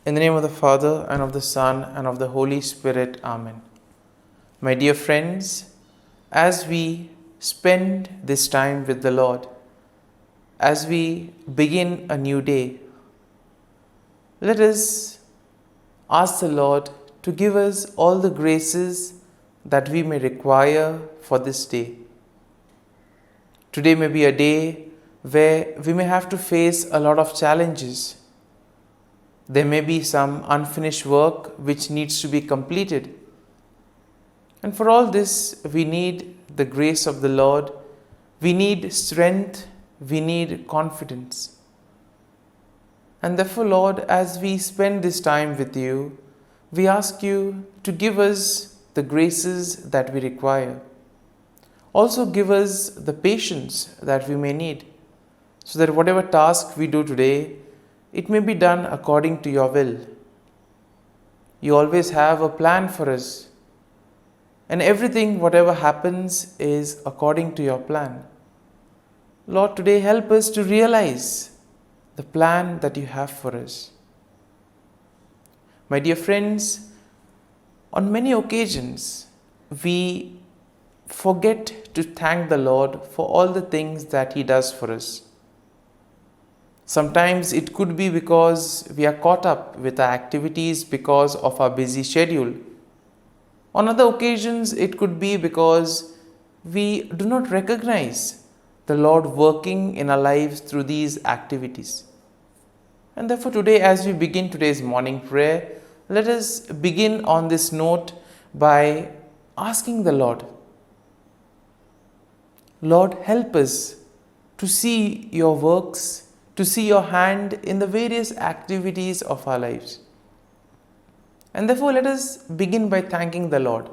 In the name of the Father, and of the Son, and of the Holy Spirit. Amen. My dear friends, as we spend this time with the Lord, as we begin a new day, let us ask the Lord to give us all the graces that we may require for this day. Today may be a day where we may have to face a lot of challenges. There may be some unfinished work which needs to be completed. And for all this, we need the grace of the Lord. We need strength. We need confidence. And therefore, Lord, as we spend this time with you, we ask you to give us the graces that we require. Also give us the patience that we may need, so that whatever task we do today, it may be done according to your will. You always have a plan for us, and everything, whatever happens, is according to your plan. Lord, today help us to realize the plan that you have for us. My dear friends, on many occasions, we forget to thank the Lord for all the things that He does for us. Sometimes it could be because we are caught up with our activities because of our busy schedule. On other occasions, it could be because we do not recognize the Lord working in our lives through these activities. And therefore today, as we begin today's morning prayer, let us begin on this note by asking the Lord, Lord, help us to see your works, to see your hand in the various activities of our lives. And therefore, let us begin by thanking the Lord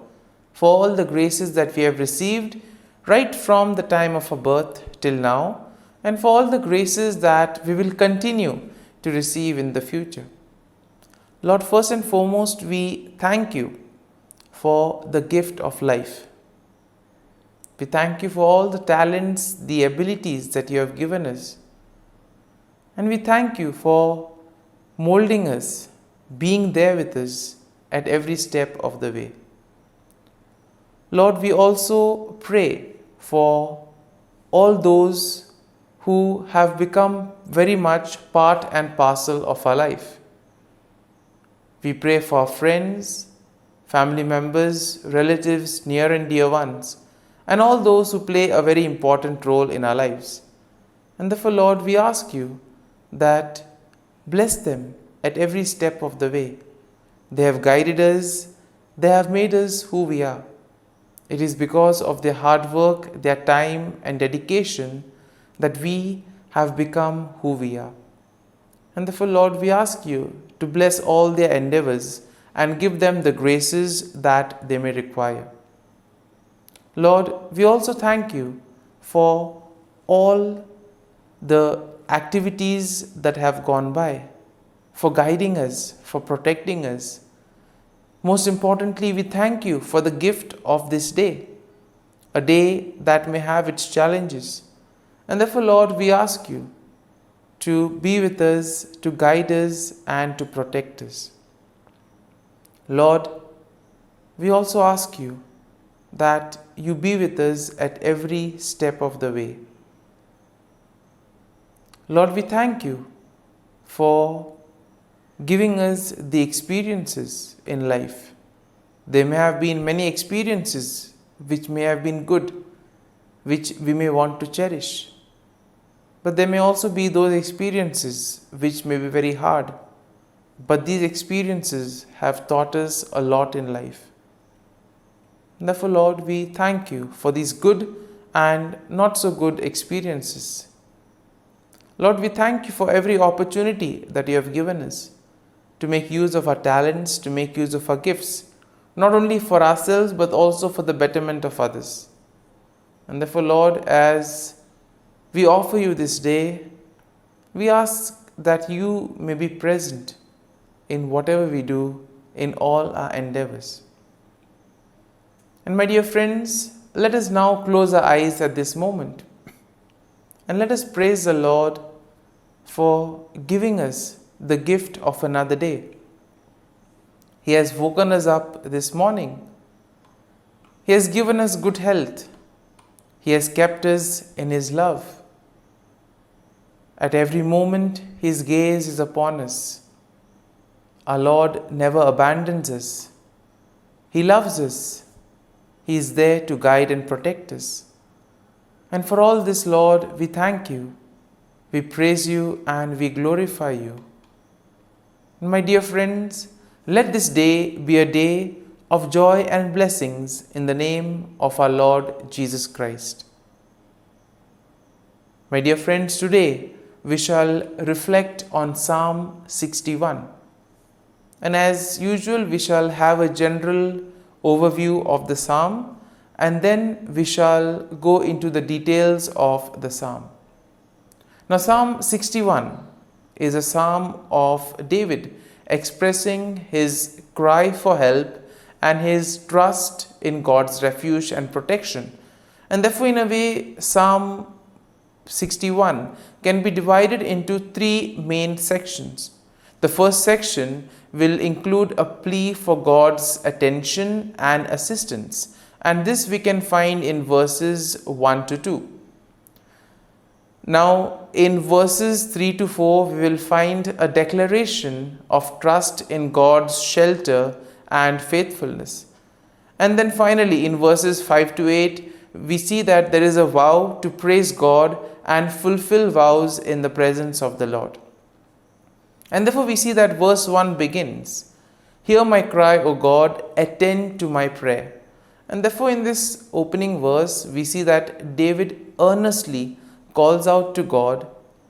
for all the graces that we have received right from the time of our birth till now, and for all the graces that we will continue to receive in the future. Lord, first and foremost, we thank you for the gift of life. We thank you for all the talents, the abilities that you have given us. And we thank you for molding us, being there with us at every step of the way. Lord, we also pray for all those who have become very much part and parcel of our life. We pray for our friends, family members, relatives, near and dear ones, and all those who play a very important role in our lives. And therefore, Lord, we ask you that bless them at every step of the way. They have guided us. They have made us who we are. It is because of their hard work, their time and dedication that we have become who we are. And therefore, Lord, we ask you to bless all their endeavors and give them the graces that they may require. Lord, we also thank you for all the activities that have gone by, for guiding us, for protecting us. Most importantly, we thank you for the gift of this day, a day that may have its challenges. And therefore, Lord, we ask you to be with us, to guide us, and to protect us. Lord, we also ask you that you be with us at every step of the way. Lord, we thank you for giving us the experiences in life. There may have been many experiences which may have been good, which we may want to cherish. But there may also be those experiences which may be very hard. But these experiences have taught us a lot in life. Therefore, Lord, we thank you for these good and not so good experiences. Lord, we thank you for every opportunity that you have given us to make use of our talents, to make use of our gifts, not only for ourselves but also for the betterment of others. And therefore, Lord, as we offer you this day, we ask that you may be present in whatever we do, in all our endeavors. And my dear friends, let us now close our eyes at this moment and let us praise the Lord for giving us the gift of another day. He has woken us up this morning. He has given us good health. He has kept us in His love. At every moment, His gaze is upon us. Our Lord never abandons us. He loves us. He is there to guide and protect us. And for all this, Lord, we thank You. We praise You and we glorify You. And my dear friends, let this day be a day of joy and blessings in the name of our Lord Jesus Christ. My dear friends, today we shall reflect on Psalm 61. And as usual, we shall have a general overview of the psalm, and then we shall go into the details of the psalm. Now, Psalm 61 is a psalm of David expressing his cry for help and his trust in God's refuge and protection. And therefore, in a way, Psalm 61 can be divided into three main sections. The first section will include a plea for God's attention and assistance, and this we can find in verses 1 to 2. Now, in verses 3 to 4, we will find a declaration of trust in God's shelter and faithfulness. And then finally, in verses 5 to 8, we see that there is a vow to praise God and fulfill vows in the presence of the Lord. And therefore we see that verse 1 begins, "Hear my cry, O God, attend to my prayer." And therefore in this opening verse, we see that David earnestly calls out to God,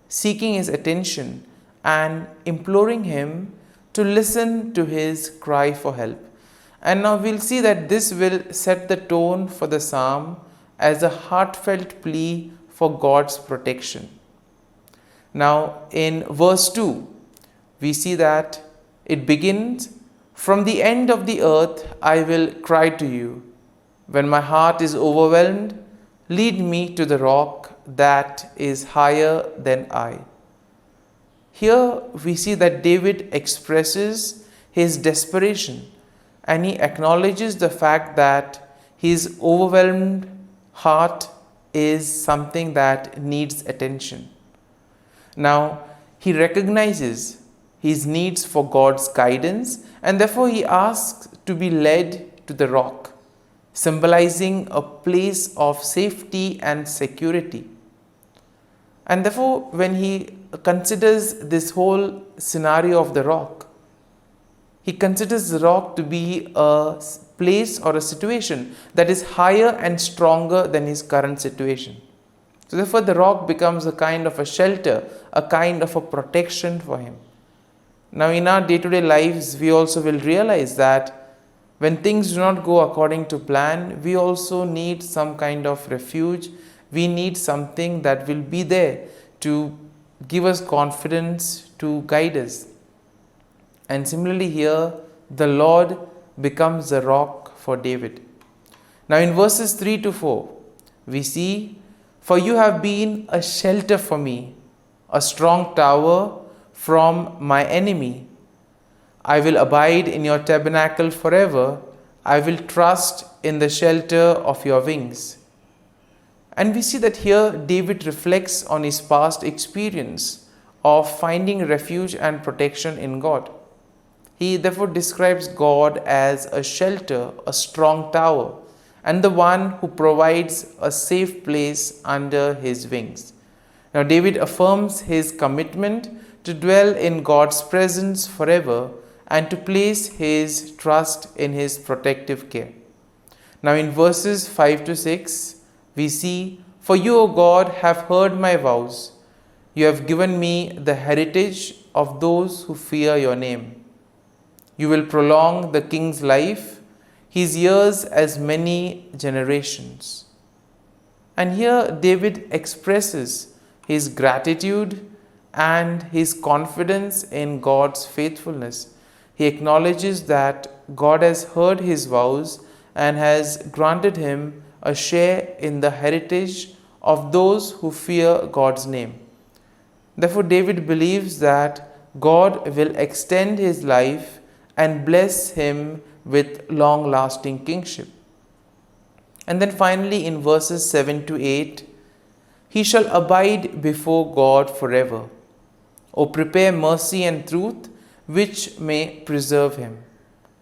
seeking His attention and imploring Him to listen to his cry for help. And now we'll see that this will set the tone for the psalm as a heartfelt plea for God's protection. Now in verse 2, we see that it begins, "From the end of the earth I will cry to you. When my heart is overwhelmed, lead me to the rock that is higher than I." Here we see that David expresses his desperation and he acknowledges the fact that his overwhelmed heart is something that needs attention. Now, he recognizes his needs for God's guidance, and therefore he asks to be led to the rock, symbolizing a place of safety and security. And therefore, when he considers this whole scenario of the rock, he considers the rock to be a place or a situation that is higher and stronger than his current situation. So therefore, the rock becomes a kind of a shelter, a kind of a protection for him. Now, in our day-to-day lives, we also will realize that when things do not go according to plan, we also need some kind of refuge. We need something that will be there to give us confidence, to guide us. And similarly here, the Lord becomes the rock for David. Now in verses 3 to 4, we see, "For you have been a shelter for me, a strong tower from my enemy. I will abide in your tabernacle forever. I will trust in the shelter of your wings." And we see that here David reflects on his past experience of finding refuge and protection in God. He therefore describes God as a shelter, a strong tower, and the one who provides a safe place under his wings. Now David affirms his commitment to dwell in God's presence forever and to place his trust in his protective care. Now in verses 5 to 6, we see, "For you, O God, have heard my vows. You have given me the heritage of those who fear your name. You will prolong the king's life, his years as many generations." And here David expresses his gratitude and his confidence in God's faithfulness. He acknowledges that God has heard his vows and has granted him a share in the heritage of those who fear God's name. Therefore, David believes that God will extend his life and bless him with long lasting kingship. And then finally in verses 7 to 8, he shall abide before God forever. O prepare mercy and truth, which may preserve him.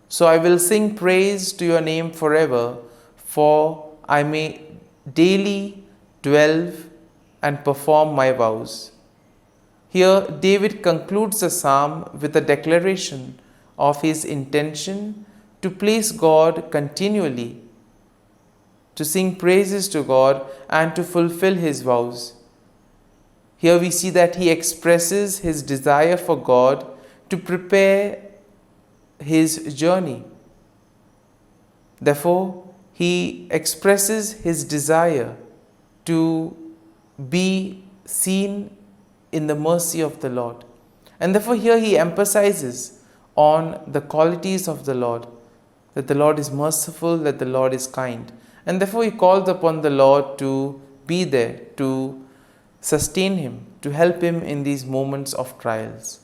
So I will sing praise to your name forever, for I may daily dwell and perform my vows. Here, David concludes the psalm with a declaration of his intention to place God continually, to sing praises to God, and to fulfill his vows. Here we see that he expresses his desire for God to prepare his journey. Therefore, he expresses his desire to be seen in the mercy of the Lord. And therefore, here he emphasizes on the qualities of the Lord, that the Lord is merciful, that the Lord is kind. And therefore, he calls upon the Lord to be there, to sustain him, to help him in these moments of trials.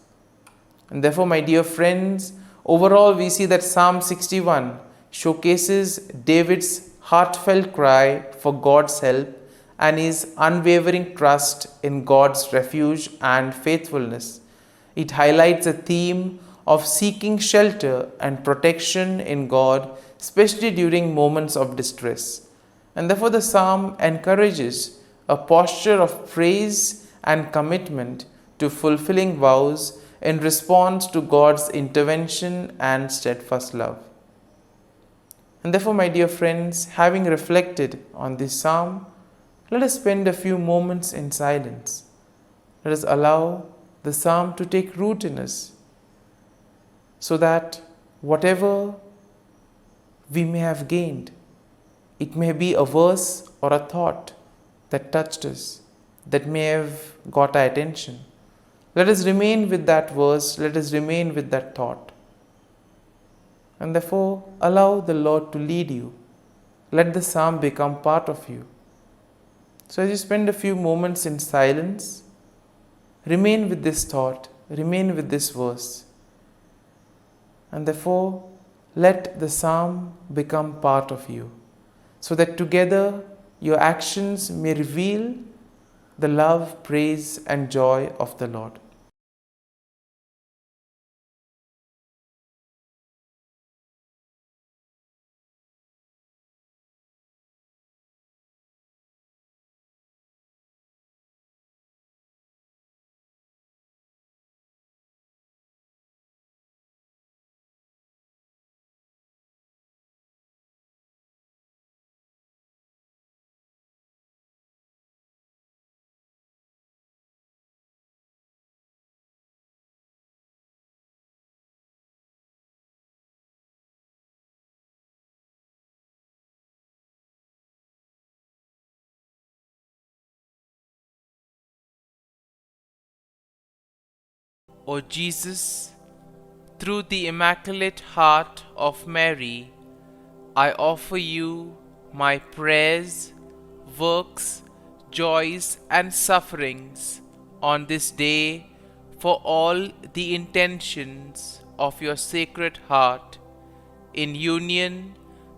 And therefore, my dear friends, overall we see that Psalm 61 showcases David's heartfelt cry for God's help and his unwavering trust in God's refuge and faithfulness. It highlights a theme of seeking shelter and protection in God, especially during moments of distress. And therefore, the psalm encourages a posture of praise and commitment to fulfilling vows in response to God's intervention and steadfast love. And therefore, my dear friends, having reflected on this psalm, let us spend a few moments in silence. Let us allow the psalm to take root in us, so that whatever we may have gained, it may be a verse or a thought that touched us, that may have got our attention. Let us remain with that verse, let us remain with that thought. And therefore, allow the Lord to lead you. Let the psalm become part of you. So as you spend a few moments in silence, remain with this thought, remain with this verse. And therefore, let the psalm become part of you, so that together your actions may reveal the love, praise, and joy of the Lord. O Jesus, through the Immaculate Heart of Mary, I offer you my prayers, works, joys, and sufferings on this day for all the intentions of your Sacred Heart, in union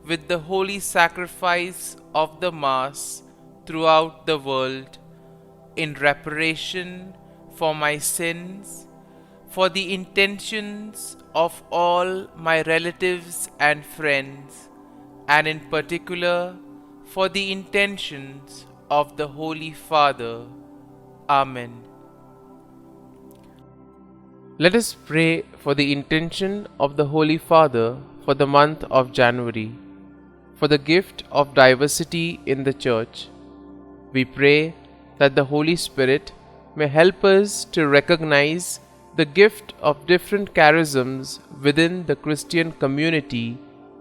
with the holy sacrifice of the Mass throughout the world, in reparation for my sins, for the intentions of all my relatives and friends, and in particular for the intentions of the Holy Father. Amen. Let us pray for the intention of the Holy Father for the month of January, for the gift of diversity in the Church. We pray that the Holy Spirit may help us to recognize the gift of different charisms within the Christian community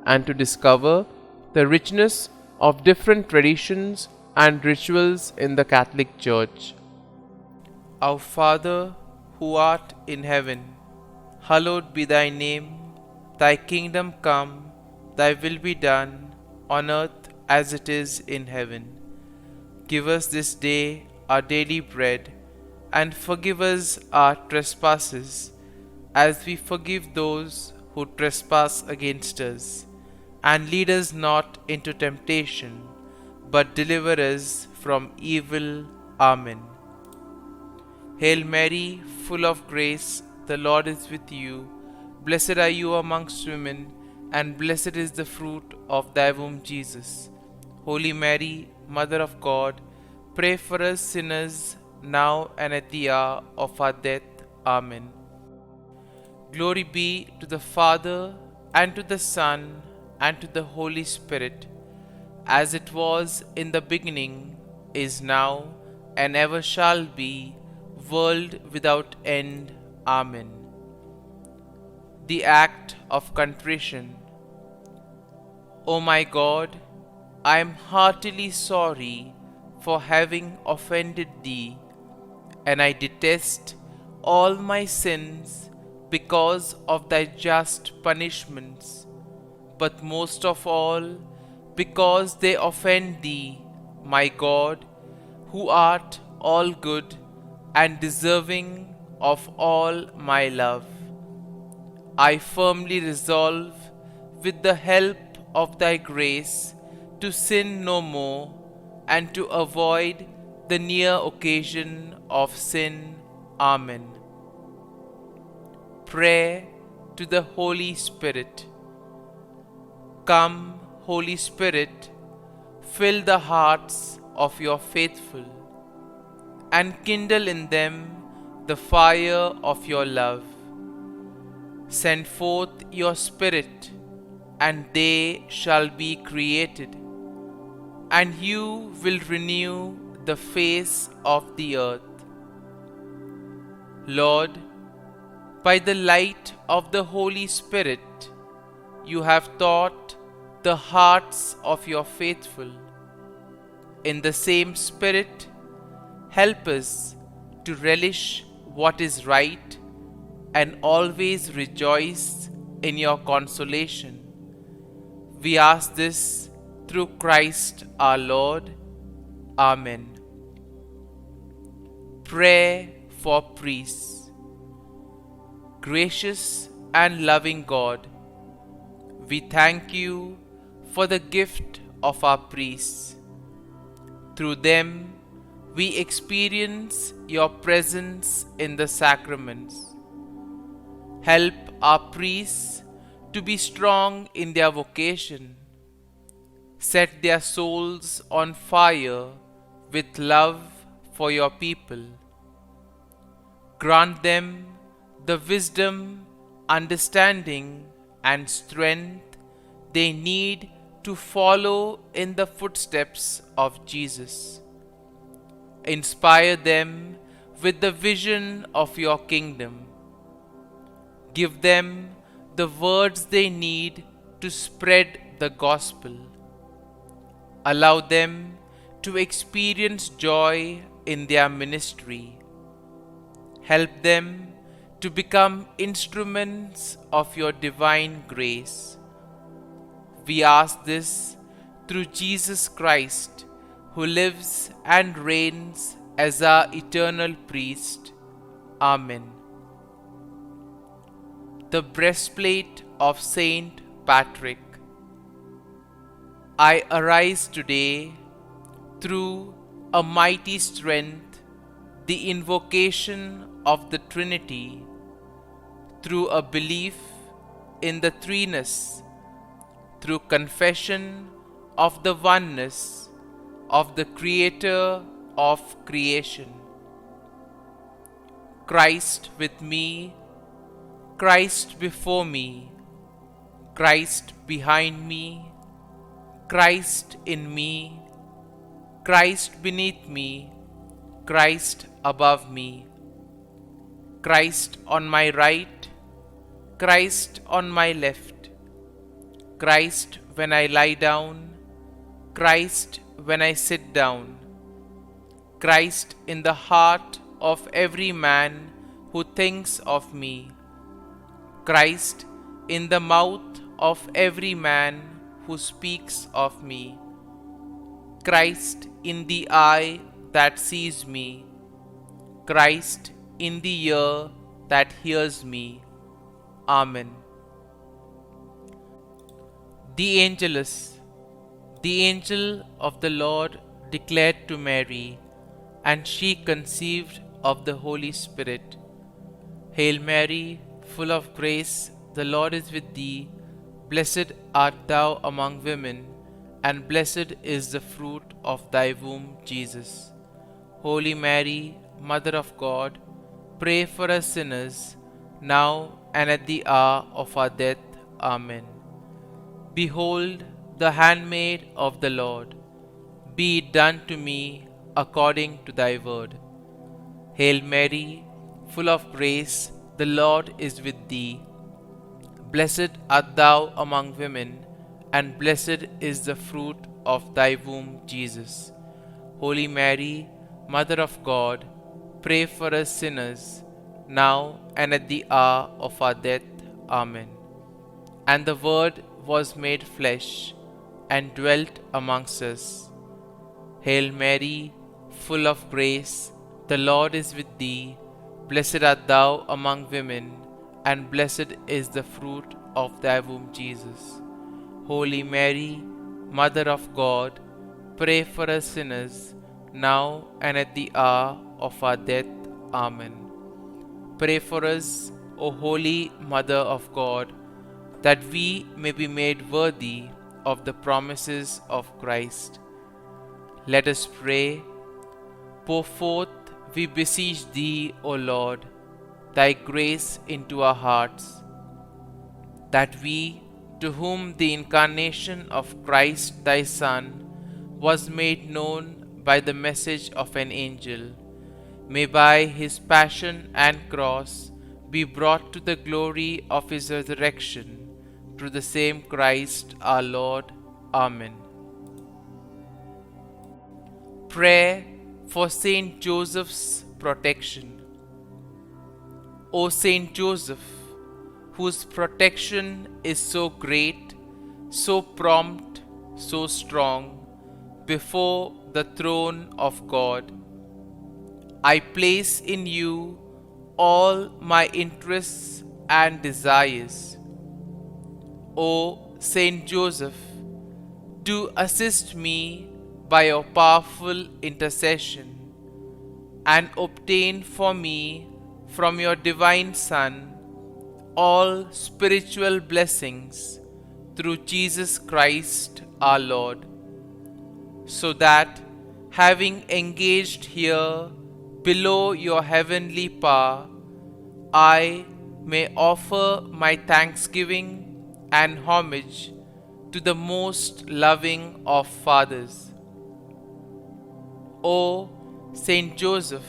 and to discover the richness of different traditions and rituals in the Catholic Church. Our Father, who art in heaven, hallowed be thy name. Thy kingdom come, thy will be done, on earth as it is in heaven. Give us this day our daily bread, and forgive us our trespasses, as we forgive those who trespass against us. And lead us not into temptation, but deliver us from evil. Amen. Hail Mary, full of grace, the Lord is with you. Blessed are you amongst women, and blessed is the fruit of thy womb, Jesus. Holy Mary, Mother of God, pray for us sinners, now and at the hour of our death. Amen. Glory be to the Father, and to the Son, and to the Holy Spirit, as it was in the beginning, is now, and ever shall be, world without end. Amen. The Act of Contrition. O my God, I am heartily sorry for having offended Thee, and I detest all my sins because of Thy just punishments, but most of all because they offend Thee, my God, who art all good and deserving of all my love. I firmly resolve, with the help of Thy grace, to sin no more, and to avoid the near occasion of sin. Amen. Prayer to the Holy Spirit. Come, Holy Spirit, fill the hearts of your faithful, and kindle in them the fire of your love. Send forth your Spirit, and they shall be created, and you will renew the face of the earth. Lord, by the light of the Holy Spirit, you have taught the hearts of your faithful. In the same Spirit, help us to relish what is right and always rejoice in your consolation. We ask this through Christ our Lord. Amen. Prayer for priests. Gracious and loving God, we thank you for the gift of our priests. Through them, we experience your presence in the sacraments. Help our priests to be strong in their vocation. Set their souls on fire with love for your people. Grant them the wisdom, understanding, and strength they need to follow in the footsteps of Jesus. Inspire them with the vision of your kingdom. Give them the words they need to spread the gospel. Allow them to experience joy in their ministry. Help them to become instruments of your divine grace. We ask this through Jesus Christ, who lives and reigns as our eternal priest. Amen. The breastplate of Saint Patrick. I arise today through a mighty strength, the invocation of the Trinity, through a belief in the threeness, through confession of the oneness of the Creator of creation. Christ with me, Christ before me, Christ behind me, Christ in me, Christ beneath me, Christ above me, Christ on my right, Christ on my left, Christ when I lie down, Christ when I sit down, Christ in the heart of every man who thinks of me, Christ in the mouth of every man who speaks of me, Christ in the eye that sees me, Christ in the ear that hears me. Amen. The Angelus. The angel of the Lord declared to Mary, and she conceived of the Holy Spirit. Hail Mary, full of grace, the Lord is with thee. Blessed art thou among women, and blessed is the fruit of thy womb, Jesus. Holy Mary, Mother of God, pray for us sinners, now and at the hour of our death. Amen. Behold, the handmaid of the Lord. Be it done to me according to thy word. Hail Mary, full of grace, the Lord is with thee. Blessed art thou among women, and blessed is the fruit of thy womb, Jesus. Holy Mary, Mother of God, pray for us sinners, now and at the hour of our death. Amen. And the Word was made flesh, and dwelt amongst us. Hail Mary, full of grace, the Lord is with thee. Blessed art thou among women, and blessed is the fruit of thy womb, Jesus. Holy Mary, Mother of God, pray for us sinners, now and at the hour of our death. Amen. Pray for us, O Holy Mother of God, that we may be made worthy of the promises of Christ. Let us pray. Pour forth, we beseech thee, O Lord, thy grace into our hearts, that we, to whom the incarnation of Christ thy Son was made known by the message of an angel, may by his passion and cross be brought to the glory of his resurrection, through the same Christ our Lord. Amen. Prayer for Saint Joseph's protection. O Saint Joseph, whose protection is so great, so prompt, so strong, before the throne of God, I place in you all my interests and desires. O Saint Joseph, do assist me by your powerful intercession, and obtain for me from your divine Son all spiritual blessings through Jesus Christ our Lord, so that, having engaged here below your heavenly power, I may offer my thanksgiving and homage to the most loving of fathers. O Saint Joseph,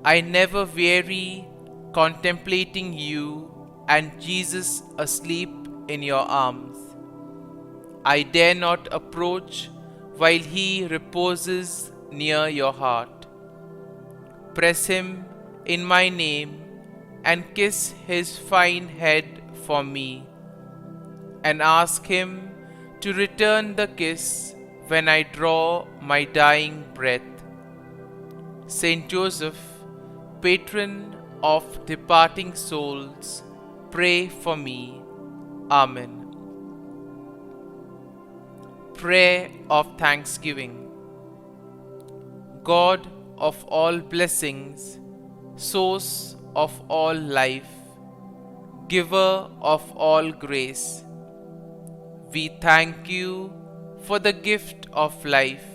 I never weary contemplating you and Jesus asleep in your arms. I dare not approach while he reposes near your heart. Press him in my name and kiss his fine head for me, and ask him to return the kiss when I draw my dying breath. Saint Joseph, patron of departing souls, pray for me. Amen. Prayer of Thanksgiving. God of all blessings, source of all life, giver of all grace, we thank you for the gift of life,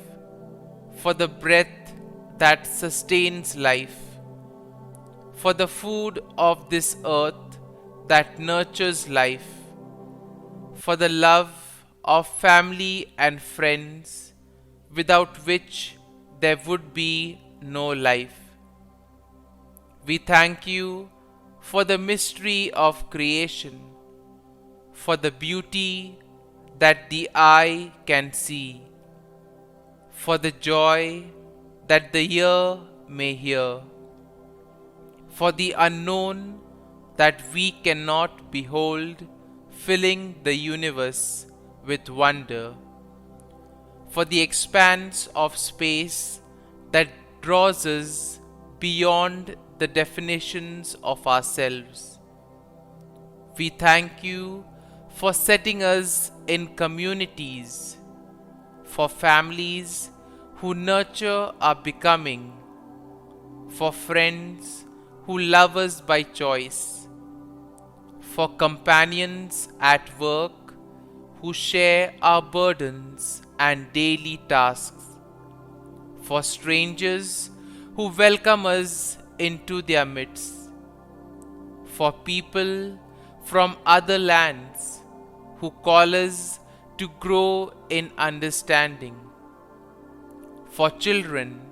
for the breath that sustains life, for the food of this earth that nurtures life, for the love of family and friends, without which there would be no life. We thank you for the mystery of creation, for the beauty that the eye can see, for the joy that the ear may hear, for the unknown that we cannot behold, filling the universe with wonder, for the expanse of space that draws us beyond the definitions of ourselves. We thank you for setting us in communities, for families who nurture our becoming, for friends who love us by choice, for companions at work who share our burdens and daily tasks, for strangers who welcome us into their midst, for people from other lands who call us to grow in understanding, for children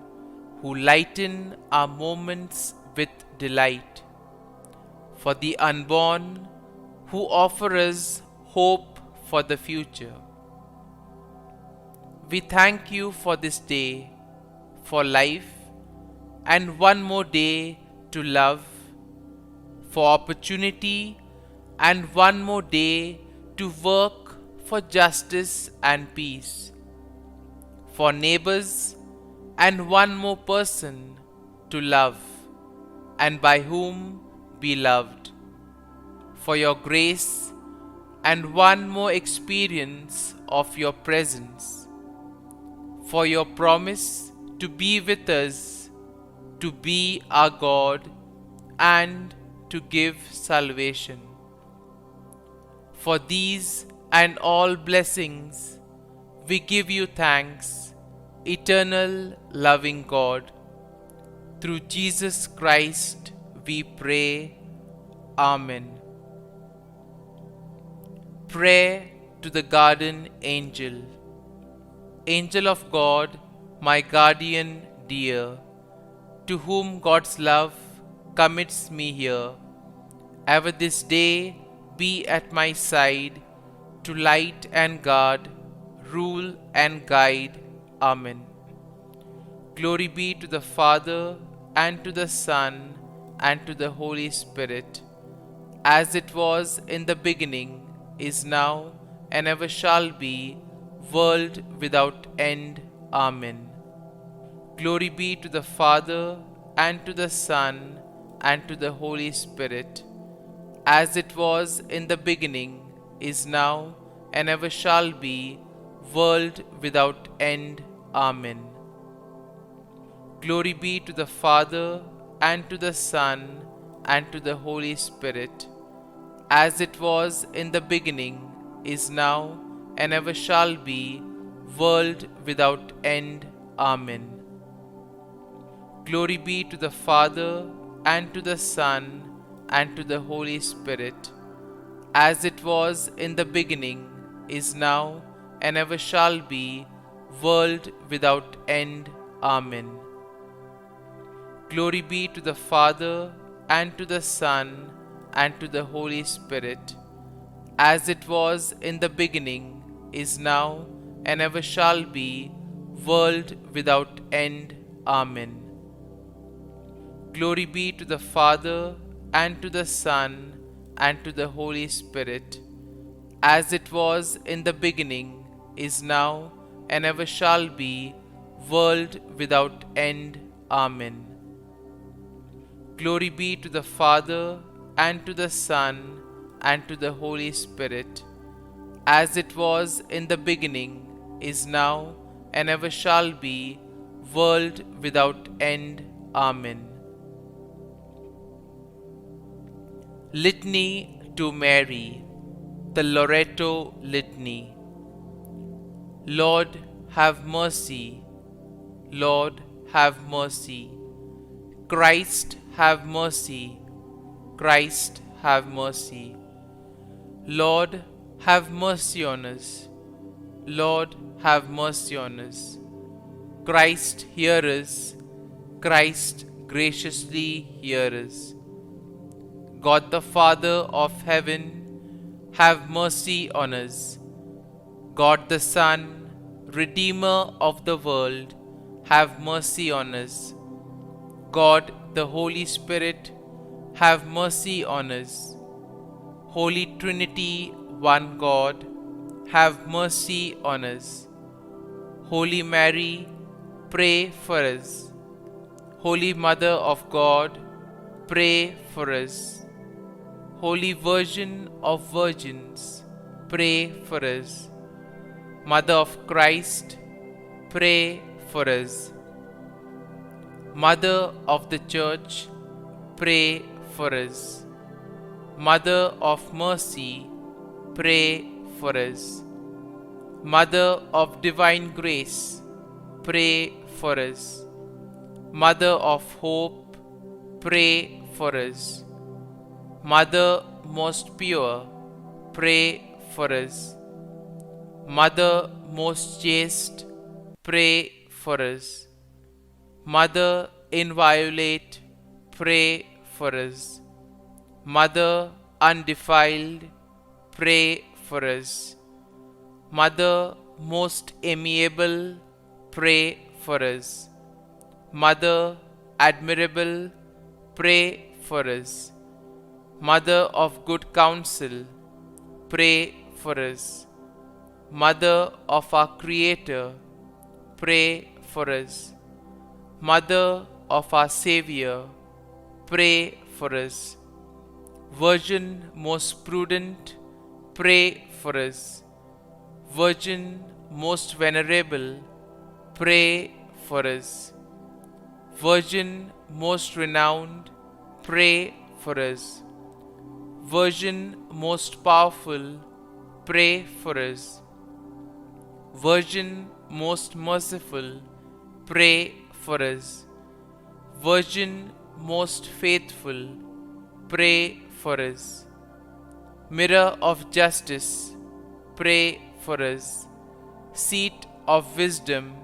who lighten our moments with delight, for the unborn who offer us hope for the future. We thank you for this day, for life, and one more day to love, for opportunity, and one more day to work for justice and peace, for neighbors, and one more person to love, and by whom be loved, for your grace, and one more experience of your presence, for your promise to be with us, to be our God, and to give salvation. For these and all blessings, we give you thanks, eternal loving God. Through Jesus Christ we pray. Amen. Prayer to the Guardian Angel. Angel of God, my guardian dear, to whom God's love commits me here, ever this day be at my side, to light and guard, rule and guide. Amen. Glory be to the Father, and to the Son, and to the Holy Spirit, as it was in the beginning, is now, and ever shall be, world without end. Amen. Glory be to the Father, and to the Son, and to the Holy Spirit, as it was in the beginning, is now, and ever shall be, world without end. Amen. Glory be to the Father, and to the Son, and to the Holy Spirit, as it was in the beginning, is now, and ever shall be, world without end. Amen. Glory be to the Father, and to the Son, and to the Holy Spirit, as it was in the beginning, is now, and ever shall be, world without end. Amen. Glory be to the Father, and to the Son, and to the Holy Spirit, as it was in the beginning, is now, and ever shall be, world without end. Amen. Glory be to the Father, and to the Son, and to the Holy Spirit, as it was in the beginning, is now, and ever shall be, world without end. Amen. Glory be to the Father, and to the Son, and to the Holy Spirit, as it was in the beginning, is now, and ever shall be, world without end. Amen. Litany to Mary, the Loreto Litany. Lord, have mercy. Lord, have mercy. Christ, have mercy. Christ, have mercy. Lord, have mercy on us. Lord, have mercy on us. Christ, hear us. Christ, graciously hear us. God the Father of heaven, have mercy on us. God the Son, Redeemer of the world, have mercy on us. God the Holy Spirit, have mercy on us. Holy Trinity, one God, have mercy on us. Holy Mary, pray for us. Holy Mother of God, pray for us. Holy Virgin of Virgins, pray for us. Mother of Christ, pray for us. Mother of the Church, pray for us. Mother of Mercy, pray for us. Mother of Divine Grace, pray for us. Mother of Hope, pray for us. Mother most pure, pray for us. Mother most chaste, pray for us. Mother inviolate, pray for us. Mother undefiled, pray for us. Mother most amiable, pray for us. Mother admirable, pray for us. Mother of good counsel, pray for us. Mother of our Creator, pray for us. Mother of our Savior, pray for us. Virgin most prudent, pray for us. Virgin most venerable, pray for us. Virgin most renowned, pray for us. Virgin most powerful, pray for us. Virgin most merciful, pray for us. Virgin most faithful, pray for us. Mirror of justice, pray for us. Seat of wisdom,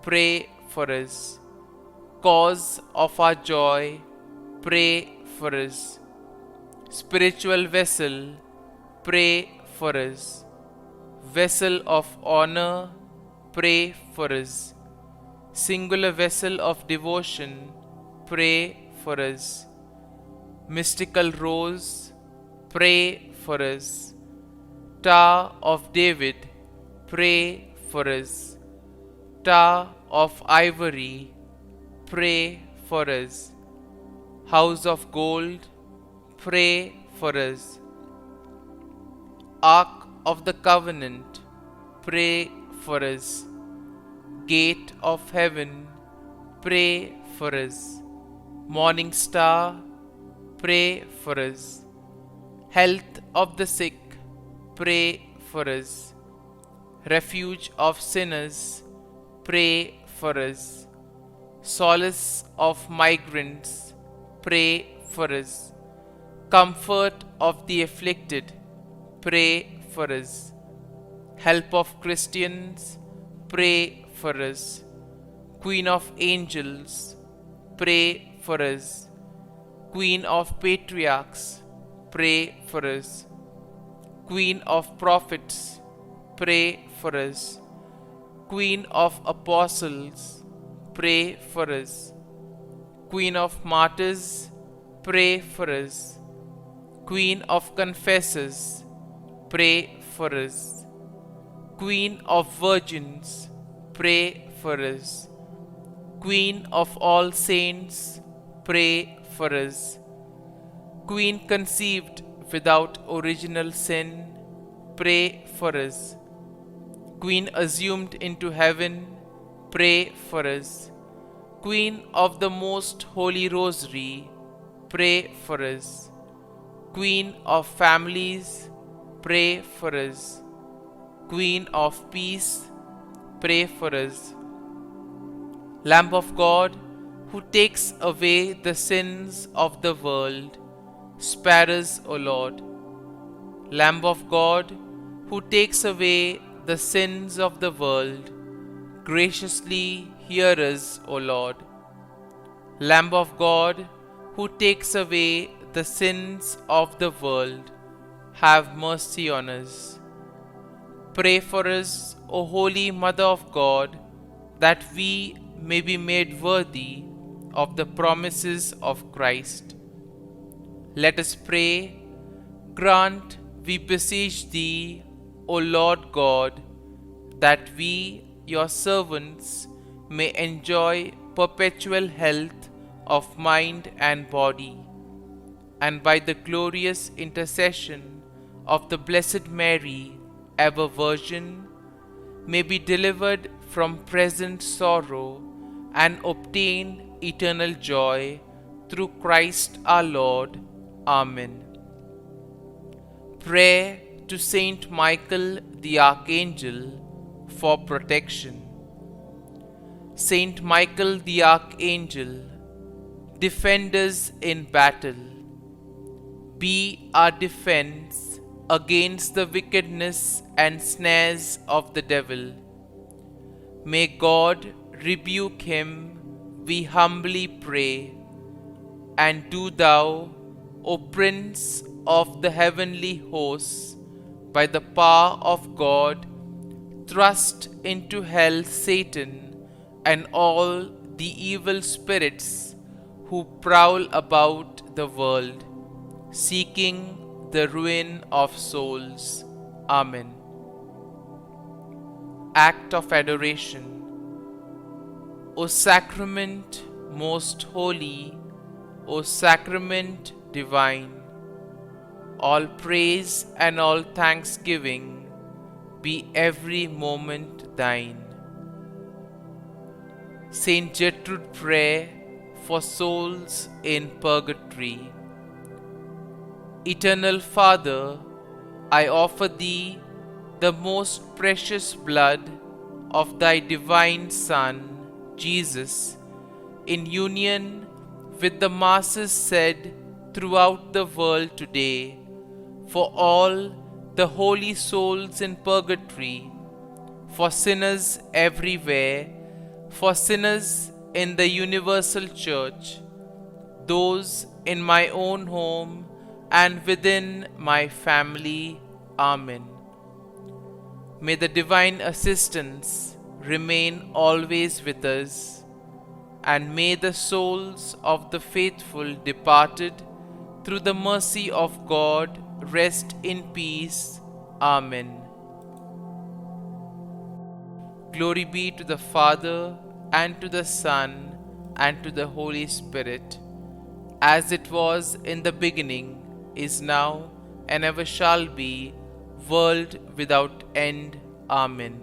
pray for us. Cause of our joy, pray for us. Spiritual vessel, pray for us. Vessel of honor, pray for us. Singular vessel of devotion, pray for us. Mystical rose, pray for us. Tower of David, pray for us. Tower of ivory, pray for us. House of gold, pray for us. Ark of the covenant, pray for us. Gate of heaven, pray for us. Morning star, pray for us. Health of the sick, pray for us. Refuge of sinners, pray for us. Solace of migrants, pray for us. Comfort of the afflicted, pray for us. Help of Christians, pray for us. Queen of angels, pray for us. Queen of patriarchs, pray for us. Queen of prophets, pray for us. Queen of apostles, pray for us. Queen of martyrs, pray for us. Queen of confessors, pray for us. Queen of virgins, pray for us. Queen of all saints, pray for us. Queen conceived without original sin, pray for us. Queen assumed into heaven, pray for us. Queen of the most holy rosary, pray for us. Queen of families, pray for us. Queen of peace, pray for us. Lamb of God, who takes away the sins of the world, spare us, O Lord. Lamb of God, who takes away the sins of the world, graciously hear us, O Lord. Lamb of God, who takes away the sins of the world, have mercy on us. Pray for us, O Holy Mother of God, that we may be made worthy of the promises of Christ. Let us pray. Grant, we beseech Thee, O Lord God, that we, Your servants, may enjoy perpetual health of mind and body, and by the glorious intercession of the Blessed Mary, ever Virgin, may be delivered from present sorrow and obtain eternal joy through Christ our Lord. Amen. Prayer to Saint Michael the Archangel for protection. Saint Michael the Archangel, defend us in battle. Be our defense against the wickedness and snares of the devil. May God rebuke him, we humbly pray. And do thou, O Prince of the heavenly hosts, by the power of God, thrust into hell Satan and all the evil spirits who prowl about the world, seeking the ruin of souls. Amen. Act of Adoration. O Sacrament most holy, O Sacrament divine, all praise and all thanksgiving be every moment thine. Saint Gertrude Prayer for souls in purgatory. Eternal Father, I offer Thee the most precious blood of Thy divine Son, Jesus, in union with the masses said throughout the world today, for all the holy souls in purgatory, for sinners everywhere, for sinners in the universal church, those in my own home and within my family. Amen. May the divine assistance remain always with us, and may the souls of the faithful departed through the mercy of God rest in peace. Amen. Glory be to the Father, and to the Son, and to the Holy Spirit, as it was in the beginning, is now, and ever shall be, world without end. Amen.